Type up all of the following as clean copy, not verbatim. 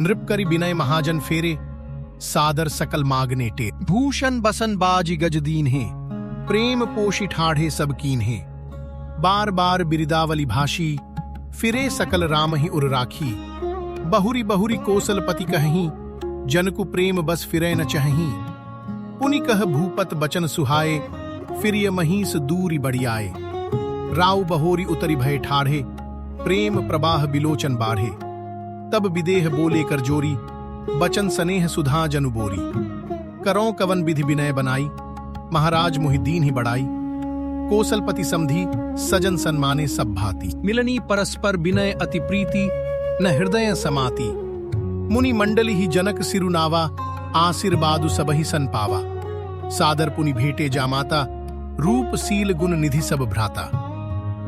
नृप करि बिनय महाजन फेरे, सादर सकल मागने टे। भूषण बसन बाज गज दीन है, प्रेम पोषि ठाढ़े सब कीन है। बार बार बिरिदावली भाषी, फिरे सकल राम ही उर राखी। बहुरी बहुरी कोसलपति कहीं, जनकु प्रेम बस फिरे न चहीं। पुनि कह भूपत बचन सुहाए, फिरिय महीस दूरी बढ़ियाए। राव बहोरी उतरी भय ठाढ़े, प्रेम प्रवाह बिलोचन बाढ़े। तब विदेह बोले कर जोरी, बचन स्नेह सुधा जनु बोरी। करों कवन विधि विनय बनाई, महाराज मुहिदीन ही बढ़ाई। कोसलपति समधी, सजन सन्माने सब भांति। मिलनी परस्पर विनय अति प्रीति, न हृदय समाति। मुनि मंडली ही जनक सिरुनावा, आशीर्वादु सबहि सन पावा। सादर पुनि भेटे जामाता, रूप सील गुण निधि सब भ्राता।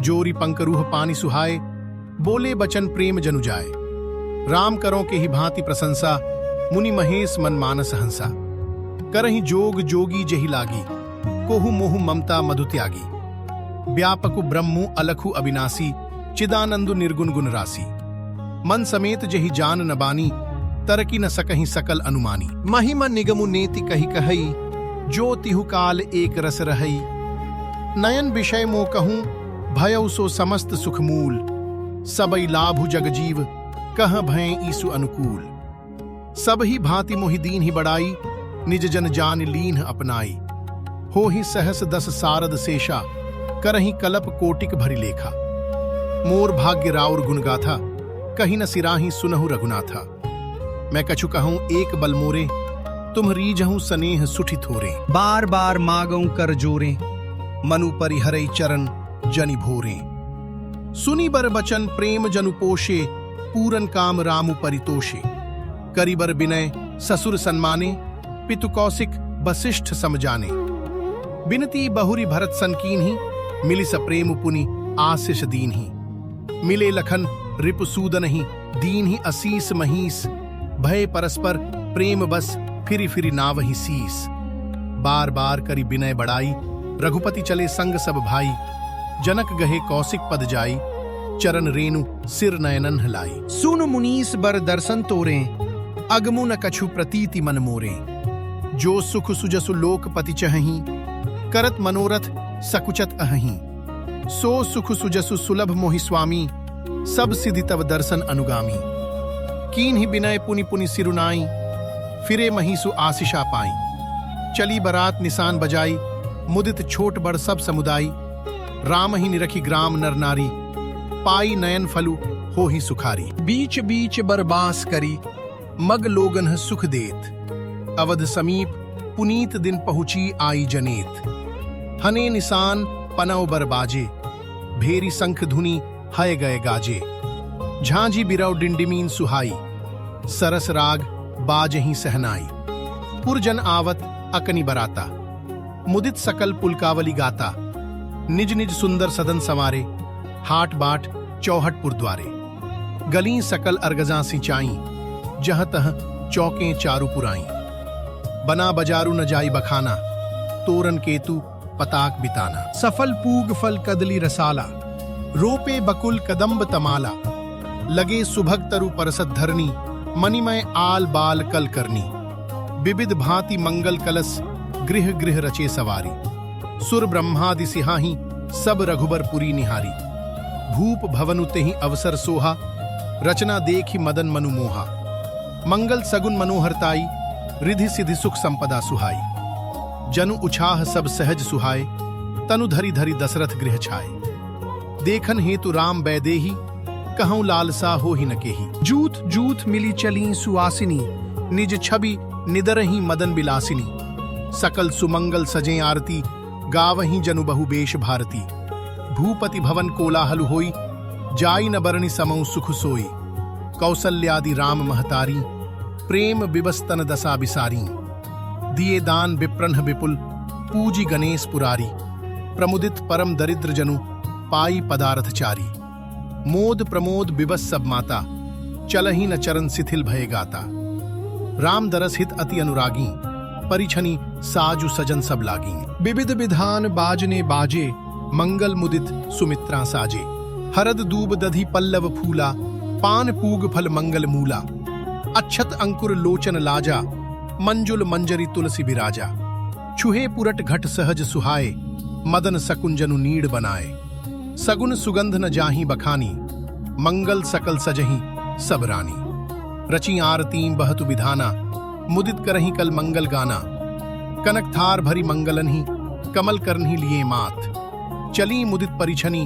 जोरी पंकरूह पानी सुहाए, बोले बचन प्रेम जनु जाए। राम करों के ही भांति प्रशंसा, मुनि महेश मन मानस हंसा। करहि जोग जोगी जहि लागी, कोहु मोहु ममता मधु त्यागी। व्यापकु ब्रह्मु अलखु अविनाशी, चिदानंदु निर्गुण गुण राशि। मन समेत जहि जान न बानी, तरकी न सकहि सकल अनुमानी। महिमा निगमु नेति कहि कहई, जो तिहु काल एक रस रहई। नयन विषय मो कहूं, भयउ सो समस्त सुख मूल। सबई लाभु जगजीव, कह भय ईसु अनुकूल। सब ही भांति मोहिदीन ही बढ़ाई, निज जन जान लीन अपनाई। हो ही सहस दस सारद शेषा, करहि कलप कोटिक भरि लेखा। मोर भाग्य राउर गुण गाथा, कहीं न सिराही सुनहु रघुनाथा। मैं कछु कहूं एक बल मोरे, तुम रीझहूं स्नेह सुठि थोरे। बार बार मागऊं कर जोरे, मनु परिहरै चरण जनि भोरे। सुनि बर बचन प्रेम जनु पोषे, पूरन काम रामु परितोषे। करि बर विनय ससुर सन्माने, पितु कौशिक वसिष्ठ समझाने। बिनती बहुरी भरत सन कीन्ही, मिलि स प्रेम पुनि आशीष दीन्ही। मिले लखन रिपु सूदन ही, दीन्ही असीस महीस। भय परस्पर प्रेम बस, फिरि फिरि नावहि सीस। बार बार करि विनय बढ़ाई, रघुपति चले संग सब भाई। जनक गहे कौशिक पद जाई, चरण रेणु सिर नयनन हलाई। सुन मुनीस बर दर्शन तोरे, अगमु न कछु प्रतीति मन मोरे। जो सुख सुजसु लोकपति चहहीं, करत मनोरथ सकुचत अहहीं। सो सुख सुजसु सुलभ मोहि स्वामी, सब सिद्धि तव दर्शन अनुगामी। कीन्हि विनय पुनि पुनि सिरुनाई, फिरे महीसु आशीषा पाई। चली बरात निशान बजाई, मुदित छोट बड़ सब समुदाय। राम ही निरखी ग्राम नर नारी, पाई नयन फलु हो ही सुखारी। बीच बीच बरबास करी, मग लोगन सुख देत। अवध समीप पुनीत दिन पहुंची आई जनेत। हने निशान पनव बर बाजे, भेरी शंख धुनी हय गए गाजे। झांझी बिरव डिंडिमीन सुहाई, सरस राग बाजही सहनाई। पुरजन आवत अकनि बराता, मुदित सकल पुलकावली गाता। निज निज सुंदर सदन संवारे, हाट बाट चौहट पुरद्वारे। गली सकल अर्गजा सिंचाई, जह तह चौकें चारु पुराई। बना बजारू न जाई बखाना, तोरन केतु पताक बिताना। सफल पूग फल कदली रसाला, रोपे बकुल कदम्ब तमाला। लगे सुभग तरु परसत धरनी, मणिमय आल बाल कल करनी। विविध भांति मंगल कलश, गृह गृह रचे सवारी। सुर ब्रह्मादि सिहाही, सब रघुबर पुरी निहारी। भूप भवनु तेहि अवसर सोहा, रचना देखि मदन मनु मोहा। मंगल सगुन मनोहरताई, रिधि सिधि सुख संपदा सुहाई। जनु उछाह सब सहज सुहाय, तनु धरि धरि दशरथ गृह छाए। देखन हेतु राम बैदेही, कहूं लालसा हो ही न केही। जूथ जूथ मिली चली सुआसिनी, निज छवि निदरही मदन बिलासिनी। सकल सुमंगल सजे आरती, गावहीं जनु बहु बेश भारती। भूपति भवन कोलाहल होई, जाई न बरनि समौ सुख सोई। कौसल्यादि राम महतारी, प्रेम विवस्तन दशा बिसारी। दिए दान विप्रन्ह विपुल, पूजी गणेश पुरारी। प्रमुदित परम दरिद्र जनु, पाई पदार्थ चारी। मोद प्रमोद विवस सब माता, चलहि न चरण शिथिल भय गाता। राम दरस हित अति अनुरागी, परिछनि साजु सजन सब लागी। विविध विधान बाजने बाजे, मंगल मुदित सुमित्रा साजे। हरद दूब दधि पल्लव फूला, पान पूग फल मंगल मूला। अच्छत अंकुर लोचन लाजा, मंजुल मंजरी तुलसी बिराजा। छुहे पुरट घट सहज सुहाए, मदन सकुंजनु नीड़ बनाए। सगुन सुगंध न जाही बखानी, मंगल सकल सजही सब रानी। रची आरती बहतु विधाना, मुदित करही कल मंगल गाना। कनक थार भरी मंगलनहि, कमल करनहि लिए मात। चली मुदित परिछनी,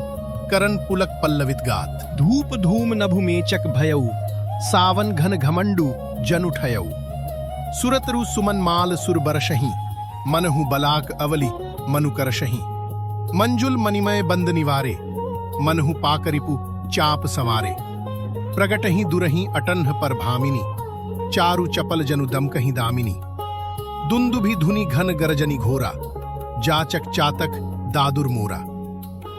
करन पुलक पल्लवित गात। धूप धूम नभु मेचक भयऊ, सावन घन घमंडू जन उठयऊ। सुरतरु सुमन माल सुर बरसही, मनहु बलाक अवली मनु करशही। मंजुल मणिमय बंद निवारे, मनहु पाकरिपु चाप संवारे। प्रगटहि दुरहि अटन्ह पर भामिनी, चारु चपल जनु दम कहीं दामिनी। दुंदुभि धुनि घन गरजनी घोरा, जाचक चातक दादुर मोरा।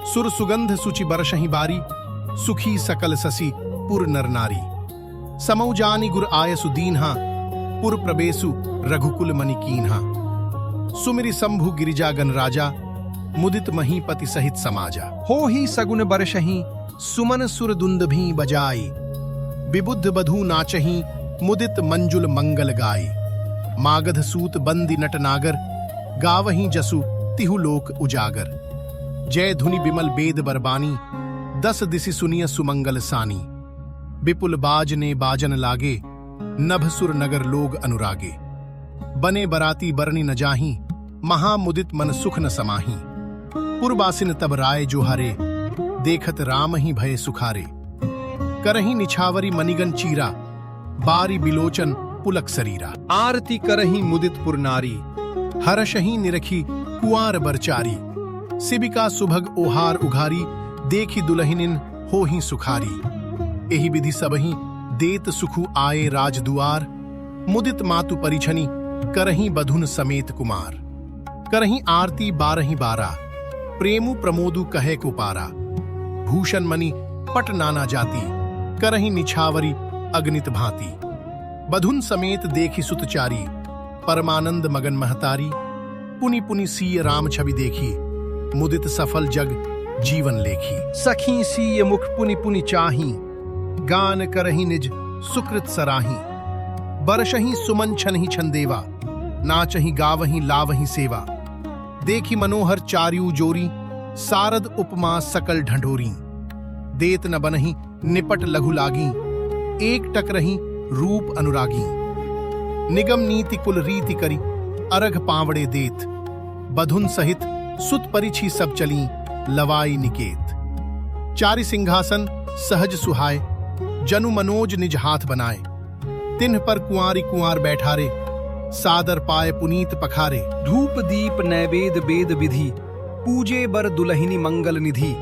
सुर सुगंध सुचि बरसहि बारी, सुखी सकल ससी पुर नर नारी। समौ जानी गुर आयसु दीन्हा, पुर प्रबेसु रघुकुल मनि कीन्हा। सुमिरि शंभु गिरिजागन राजा, मुदित महीपति सहित समाजा। हो ही सगुन बरसही, सुमन सुर दुंदभि बजाई। विबुद्ध बधू नाचही, मुदित मंजुल मंगल गाई। मागध सूत बंदी नटनागर, गावहीं जसु तिहु लोक उजागर। जय धुनि बिमल बेद बरबानी, 10 दिसि सुनिय सुमंगल सानी। विपुल बाज ने बाजन लागे, नभ सुर नगर लोग अनुरागे। बने बराती बरनी न जाही, महामुदित मन सुख न समाही। पुरबासिन तब राय जोहारे, देखत राम ही भय सुखारे। करही निछावरी मनिगन चीरा, बारी बिलोचन पुलक सरीरा। आरती करही मुदित पुर नारी, हरषही निरखी कुआर बरचारी। सिबिका सुभग ओहार उघारी, देखी दुलहिनिन होही सुखारी। एहि विधि सबही देत सुखु आए राजदुआर। मुदित मातु परिछनी, करही बधुन समेत कुमार। करही आरती बारही बारा, प्रेमु प्रमोदु कहे को पारा। भूषण मणि पट नाना जाति, करही निछावरी अग्नित भांति। बधुन समेत देखी सुतचारी, परमानंद मगन महतारी। पुनि पुनि सीय राम छवि देखी, मुदित सफल जग जीवन लेखी। सखी सीय मुख पुनि पुनि चाही, गान करही निज सुकृत सराही। बरसही सुमन छनहि छंदेवा, नाचही गावही लावही सेवा। देखी मनोहर चार्यू जोरी, सारद उपमा सकल ढंढोरी। देत न बनही निपट लघु लागी, एक टक रही रूप अनुरागी। निगम नीति कुल रीति करी, अरघ पावड़े देत। बधुन सहित सुत परिछी सब चली, लवाई निकेत। चारि सिंहासन सहज सुहाए, जनु मनोज निज हाथ बनाए। तिन्ह पर कुंवारी कुंवार बैठारे, सादर पाए पुनीत पखारे। धूप दीप नैवेद वेद विधि, पूजे बर दुलहिनी मंगल निधि।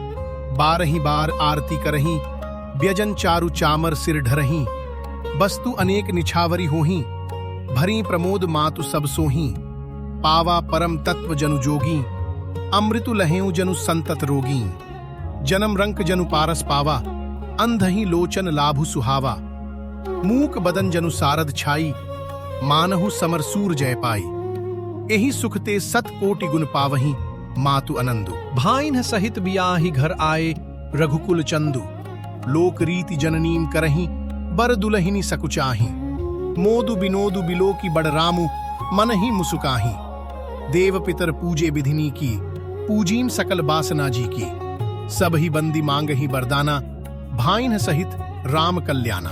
बारही बार आरती करही, व्यजन चारु चामर सिर ढरही। वस्तु अनेक निछावरी होही, भरी प्रमोद मातु सब सोही। पावा परम तत्व जनु जोगी, अमृतु लहेउ जनु संतत रोगी। जन्म रंक जनु पारस पावा, अंधही लोचन लाभु सुहावा। मूक बदन जनु सारद छाई, मानहु समरसूर जय पाई। एहि सुख ते सत कोटि गुण पावही, मातु अनंदु। भाइन सहित बियाहि घर आए, रघुकुल चंदु। लोक रीति जननीम करही, बर दुलहिनी सकुचाही। मोदु बिनोदु बिलोकी बड़ रामु, मन ही मुसुकाही। देव पितर पूजे विधिनी की, पूजीम सकल बासना जी की। सब ही बंदी मांगही बरदाना, भाइन सहित राम कल्याणा।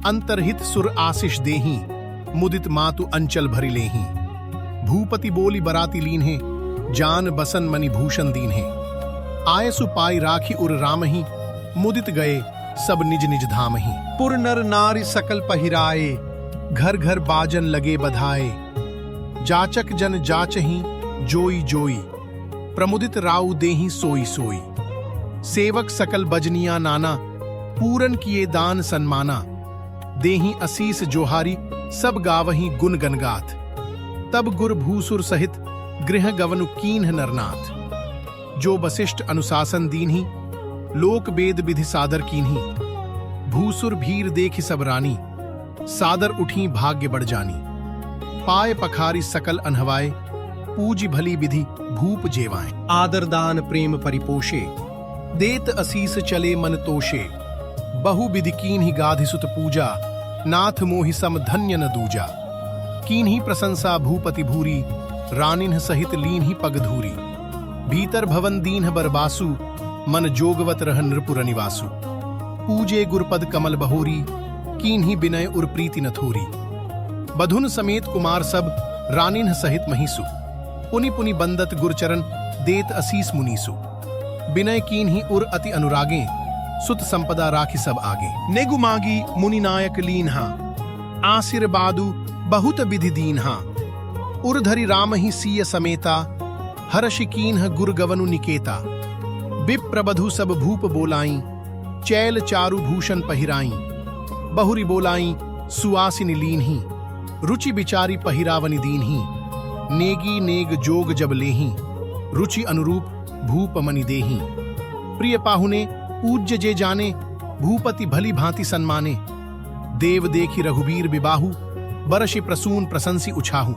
अंतरहित सुर आशीष देही, मुदित मातु अंचल भरि लेही। भूपति बोली बराती लीन्हे, जान बसन मणि भूषण दीन्हे। आयसु पाई राखी उर रामही, मुदित गए सब निज निज धामही। पुर नर नारी सकल पहिराए, घर घर बाजन लगे बधाए। जाचक जन जाचही जोई जोई, प्रमुदित राउ देही सोई सोई। सेवक सकल बजनिया नाना, पूरन किए दान सन्माना। देही असीस जोहारी, सब गावही गुण गनगाथ। तब गुर भूसुर सहित, गृह गवनु कीन्ह नरनाथ। जो वशिष्ठ अनुशासन दीन्ही, लोक वेद विधि सादर कीन्ही। भूसुर भीर देखि सब रानी, सादर उठी भाग्य बढ़ जानी। पाए पखारी सकल अनहवाए, पूजी भली विधि भूप जेवाएं। आदर दान प्रेम परिपोषे, देत असीस चले मन तोषे। बहु विधि कीन्ही गाधि सुत पूजा, नाथ मोहि सम धन्य न दूजा। कीन्ही प्रशंसा भूपति भूरी, रानिन्ह सहित लीन्ही पग धूरी। भीतर भवन दीन्ह बरबासु, मन जोगवत रह नृपुर निवासु। पूजे गुरपद कमल बहोरी, कीन्ही विनय उर प्रीति न थोरी। बधुन समेत कुमार सब, रानिन्ह सहित महिसु। पुनि पुनि बंदत गुरचरण, देत असीस मुनीसु। विनय कीन्ही उर अति अनुरागे, सुत संपदा राखी सब आगे। नेगु मागी मुनि नायक लीन्हा, आशीर्वादु बहुत विधि दीन्हा। उर्धरि राम ही सीय समेता, हर्षि कीन्ह गुर गवनु निकेता। विप्रबधु सब भूप बोलाई, चैल चारु भूषण पहिराई। बहुरी बोलाई सुआसिनी लीन्ही, रुचि बिचारी पहिरावनि दीन्ही। नेगी नेग जोग जब लेही, रुचि अनुरूप भूप मनि देही। प्रिय पाहुने पूज्य जे जाने, भूपति भली भांति सन्माने। देव देखी रघुबीर बिबाहु, बरषि प्रसून प्रशंसी उछाहु।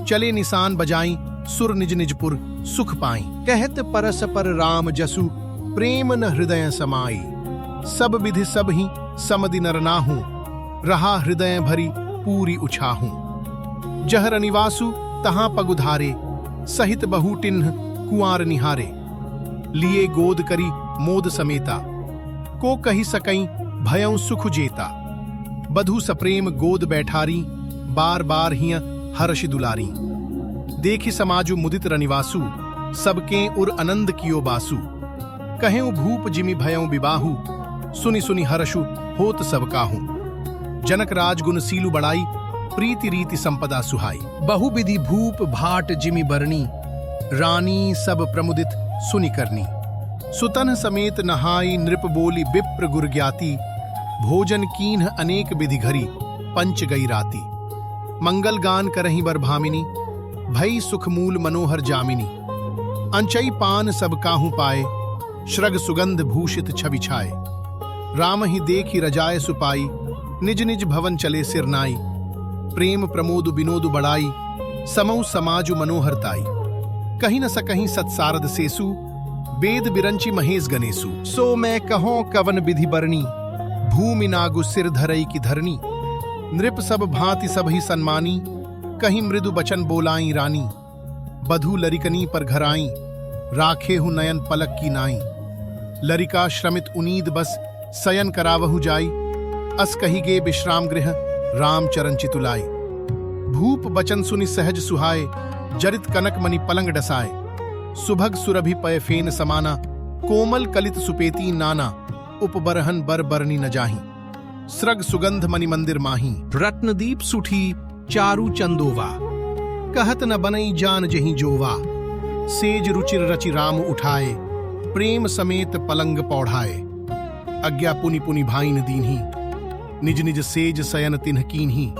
चले निशान बजाई, सुर निज निजपुर सुख पाई। कहत परस पर राम जसु, प्रेम न हृदय समाई। सब विधि सब ही समदि नर नाहु, रहा हृदय भरी पूरी उछाहू। जहर निवासु तहां पगुधारे, सहित बहु टिन्ह कुआर निहारे। लिए गोद करी मोद समेता, को कही सकई भयं सुख जेता। बधु सप्रेम गोद बैठारी, बार बार हिय हर्षि दुलारी। देखि समाजु मुदित रनिवासु, सबके उर आनंद कियो बासु। कहें भूप जिमि भयं विबाहु, सुनि सुनि हर्षु होत सब काहू। जनक राजगुण सीलु बड़ाई, प्रीति रीति संपदा सुहाई। बहुविधि भूप भाट जिमि बरनी, रानी सब प्रमुदित सुनि करनी। सुतन समेत नहाई, नृप बोली विप्र गुर ज्ञाति। भोजन कीन्ह अनेक विधि घरी, पंच गई राती। मंगल गान करहि बर भामिनी, भई सुख मूल मनोहर जामिनी। अंचई पान सब काहू पाए, श्रग सुगंध भूषित छवि छाए। राम ही देखी रजाय सुपाई, निज निज भवन चले सिरनाई। प्रेम प्रमोद विनोद बड़ाई, समऊ समाजु मनोहरताई। कहीं न सकहीं सत्सारद सेसु, वेद बिरंची महेश गणेशु। सो मैं कहों कवन विधि बरनी, भूमि नागु सिर धरई की धरनी। नृप सब भांति सब ही सन्मानी, कहीं मृदु बचन बोलाई रानी। बधु लरिकनी पर घर आई, राखे हु नयन पलक की नाई। लरिका श्रमित उनीद बस, सयन करावहु जाई। अस कही गे विश्राम गृह, राम चरण चितुलाई। भूप बचन सुनि सहज सुहाए, जरित कनक मणि पलंग डसाए। सुभग सुरभि पय फेन समाना, कोमल कलित सुपेती नाना। उपबरहन बर बरनी न जाही, स्रग सुगंध मणि मंदिर माही। रत्नदीप सुठी चारु चंदोवा, कहत न बनई जान जहीं जोवा। सेज रुचिर रचि राम उठाए, प्रेम समेत पलंग पौढ़ाए। आज्ञा पुनि पुनि भाईन दीन्ही, निज निज सेज सयन तिन्ह कीन्ही।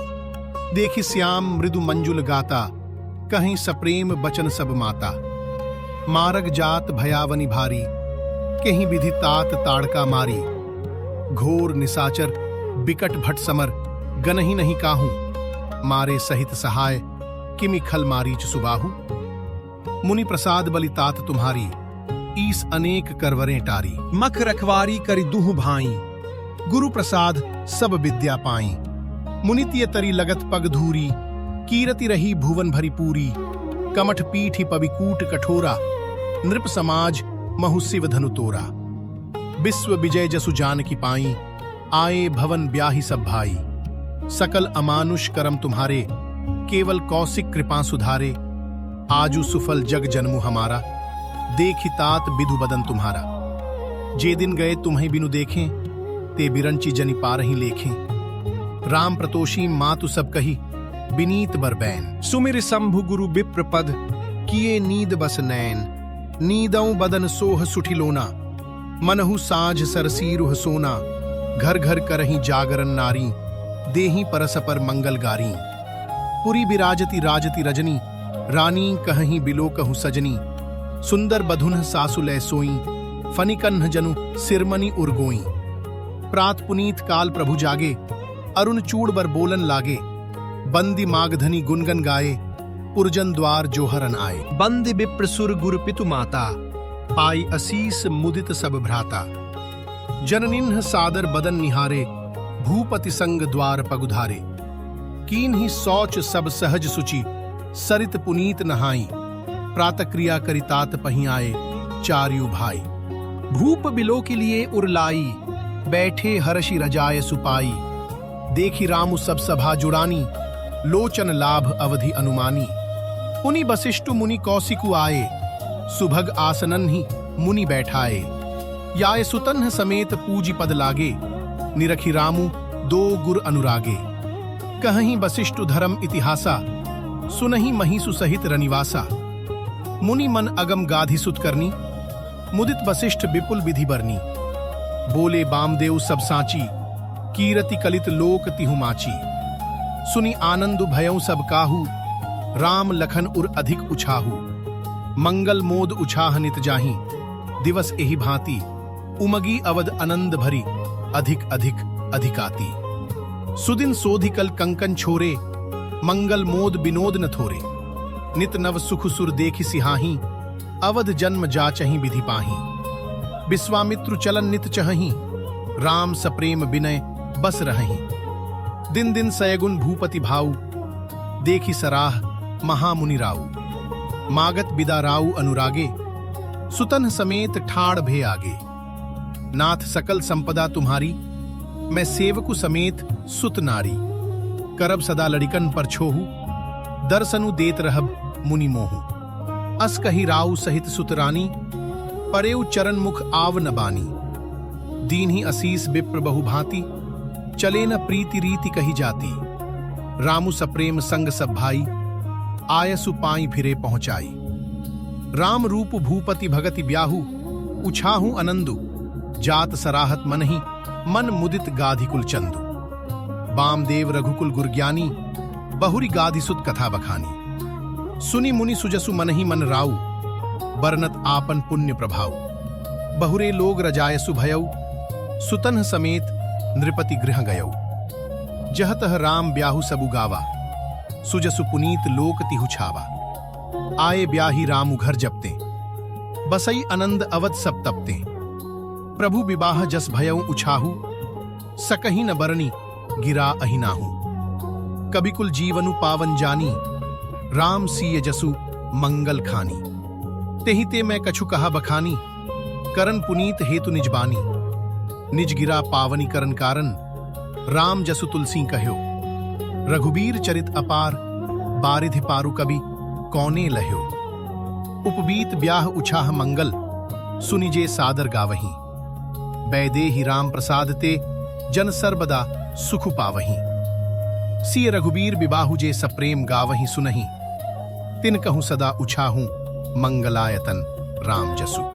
देखि श्याम मृदु मंजुल गाता, कहीं सप्रेम बचन सब माता। मारग जात भयावनि भारी, कहीं विधि तात ताड़का मारी। घोर निसाचर बिकट भट समर, गनहि नहीं काहू। मारे सहित सहाय, किमि खल मारीच सुबाहु। मुनि प्रसाद बलि तात तुम्हारी, ईस अनेक करवरें टारी। मख रखवारी करि दुह भाई, गुरु प्रसाद सब विद्या पाई। मुनितिय तरी लगत पग धूरी, कीरति रही भुवन भरी पूरी। कमठ पीठी पविकूट कठोरा, नृप समाज महु शिव धनु तोरा। विश्व विजय जसु जान की पाई, आए भवन ब्याही सब भाई। सकल अमानुष करम तुम्हारे, केवल कौशिक कृपा सुधारे। आजु सुफल जग जन्मु हमारा, देखि तात विधु बदन तुम्हारा। जे दिन गए तुम्हें बिनु देखें, ते बिरंची जनि पारहि लेखें। राम प्रतोषी मातु सब कही, बिनीत बरबैन। सुमिर शंभु गुरु विप्र पद, किए नींद बस नैन। नीदऊ बदन सोह सुठिलोना, मनहु साझ सरसीरुह सोना। घर घर करही जागरण नारी, देही परसपर मंगल गारी। पुरी बिराजती राजती रजनी, रानी कहहीं बिलो कहु सजनी। सुंदर बधुन सासु लै सोई, फनिकन्ह जनु सिरमणि उर्गोई। प्रात पुनीत काल प्रभु जागे, अरुण चूड़ बर बोलन लागे। बंदी मागधनी गुनगन गाए, पुरजन द्वार जोहरन आए। बंदी विप्र सुर गुरु पितु माता, पाई असीस मुदित सब भ्राता। जननिन्ह सादर बदन निहारे, भूपति संग द्वार पगुधारे। कीन ही शौच सब सहज सुचि, सरित पुनीत नहाई। प्रातः क्रिया करितात पही आए, चार्यु भाई। भूप बिलो के लिए उरलाई, बैठे हर्षि रजाय सुपाई। देखी रामु सब सभा जुड़ानी, लोचन लाभ अवधि अनुमानी। पुनि वसिष्ठु मुनि कौशिकु आए, सुभग आसनन ही मुनि बैठाए। याय सुतन्ह समेत पूजी पद लागे, निरखी रामु दो गुर अनुरागे। कहहीं वसिष्ठु धर्म इतिहासा, सुनहि महिषु सहित रनिवासा। मुनि मन अगम गाधि सुत करनी, मुदित वसिष्ठ विपुल विधि बरनी। बोले बामदेव सब साची, कीरति कलित लोक तिहु माची। सुनि आनंद भयउ सब काहू, राम लखन उर अधिक उछाहू। मंगल मोद उछाह नित जाहि, दिवस एहि भांति। उमगी अवध आनंद भरी, अधिक अधिक अधिकाती। सुदिन सोधिकल कंकन छोरे, मंगल मोद विनोद न थोरे। नित नव सुख सुर देखि सिहाही, अवध जन्म जाचहि विधि पाही। विश्वामित्रु चलन नित चहहि, राम सप्रेम विनय बस रहहि। दिन दिन सयगुन भूपति भाऊ, देखि सराह महामुनि राऊ। मागत बिदा राऊ अनुरागे, सुतन समेत ठाड़ भे आगे। नाथ सकल संपदा तुम्हारी, मैं सेवकु समेत सुत नारी। करब सदा लड़िकन पर छोहू, दर्शनु देत रहब मुनि मोहू। अस कही राऊ सहित सुत रानी, परेउ चरण मुख आव न बानी। दीन ही असीस विप्र बहु भांति, चले न प्रीति रीति कही जाती। रामु सप्रेम संग सब भाई, आयसु पाई फिरे पहुंचाई। राम रूप भूपति भगति ब्याहु, उछाहू अनंदु। जात सराहत मन ही, मन मुदित गाधि कुल चंदु। बामदेव रघुकुल गुरज्ञानी, बहुरी गाधि सुत कथा बखानी। सुनि मुनि सुजसु मन ही मन राऊ, बरनत आपन पुण्य प्रभाव। बहुरे लोग रजायसु भयऊ, सुतन्ह समेत नृपति गृह गयऊ। जहतह राम ब्याहु सबु गावा, सुजसु पुनीत लोक तिहु छावा। आए ब्याही रामु घर जपते, बसई आनंद अवध सब तपते। प्रभु विवाह जस भयऊ उछाहू, सकही न बरनी गिरा अहिनाहू। कभी कुल जीवनु पावन जानी, राम सीय जसु मंगल खानी। तेहि ते मैं कछु कहा बखानी, करन पुनीत हेतु निजबानी। निज गिरा पावनी करन कारण, राम जसु तुलसी कह्यो। रघुबीर चरित अपार, बारिधि पारु कवि कौने लह्यो। उपबीत ब्याह उछाह मंगल, सुनिजे सादर गावहीं। बैदेहि राम प्रसाद ते, जन सर्वदा सुख पावहीं। सिय रघुबीर विबाहु जे सप्रेम गावहीं सुनहि। तिन कहूं सदा उछाहूं, मंगलायतन राम जसु।